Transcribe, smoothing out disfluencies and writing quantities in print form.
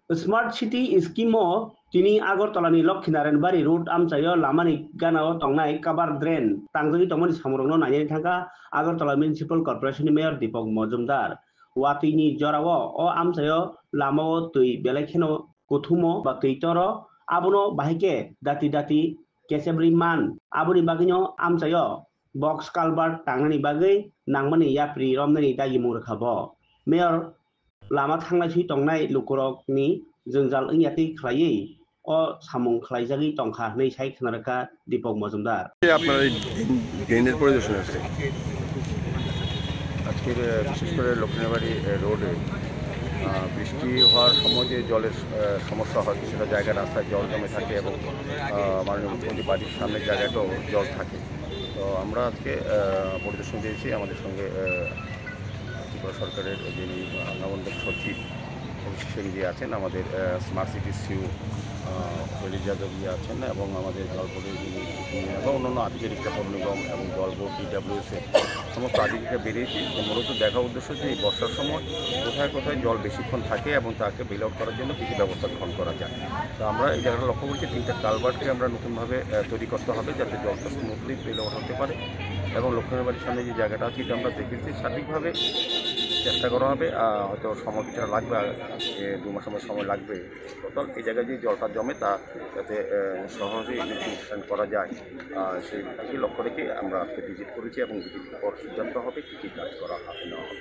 Smart city Eskimo दिनै आगरतलानि Laxminarayan road आमचायो लामानि गानाव तंनाय काबार ड्रेन तांजोंनि तंमोन सामरंनो नायनायनि थाखा आगरतला म्युनिसिपल कर्पोरेशननि मेयर दीपक मजुमदार वातिनि जराव अ आमचायो लामाव तै बेलायखेनो गथुमो बा तैतरो आबुनो बाहायके दाति दाति केसेब्रि मान आबुनि बागैनो आमचायो बक्स कालबार तांनानि बागै नांमानि याप्रि रमनानि दागि मुरखाबो मेयर लामा थांनाय तंनाय लुकुरकनि जोंजाल इंयाति खालायै अ सामुं खालायजागै तंखा नै साइ खोनारका दीपक मजुमदार আপনার এই ড্রেনের পরিদর্শন আছে আজকের বিশেষ করে লক্ষ্মীবাড়ি রোডে বৃষ্টি হওয়ার সময় যে জলের সমস্যা হয় সেটা জায়গায় রাস্তায় জল জমে থাকে এবং মাননীয় মুখ্যমন্ত্রী বাড়ির সামনের জায়গাটাও জল থাকে। তো আমরা আজকে পরিদর্শন দিয়েছি। আমাদের সঙ্গে ত্রিপুরা সরকারের যিনি নবন্দক সচিব সেনজি আছেন, আমাদের স্মার্ট সিটি সিউ হলি যাদব আছেন এবং আমাদের জল বোর্ডের যিনি এবং অন্যান্য আধিকারিকরা পৌর নিগম এবং জল বোর্ড DWSের সমস্ত আধিকারিকরা বেরিয়েছি। মূলত দেখার উদ্দেশ্য যে বর্ষার সময় কোথায় কোথায় জল বেশিক্ষণ থাকে এবং তাকে বেল আউট করার জন্য কী কী ব্যবস্থা গ্রহণ করা যায়। তো আমরা এই জায়গাটা লক্ষ্য করছি 3টা কালভার্টকে আমরা নতুনভাবে তৈরি করতে হবে যাতে জলটা স্মুথলি বেল আউট হতে পারে এবং লক্ষ্মীবাড়ির সামনে যে জায়গাটা আছে এটা আমরা দেখেছি সার্বিকভাবে চেষ্টা করা হবে। হয়তো সময় কিছুটা লাগবে, 2 মাস সময় লাগবে টোটাল এই জায়গায় যে জলটা জমে তা যাতে সহজেই ইনভেস্টিগেশন করা যায় সেই দিকে লক্ষ্য রেখে আমরা আজকে ভিজিট করেছি এবং ভিজিটের পর সিদ্ধান্ত হবে কী কী কাজ করা হবে না হবে।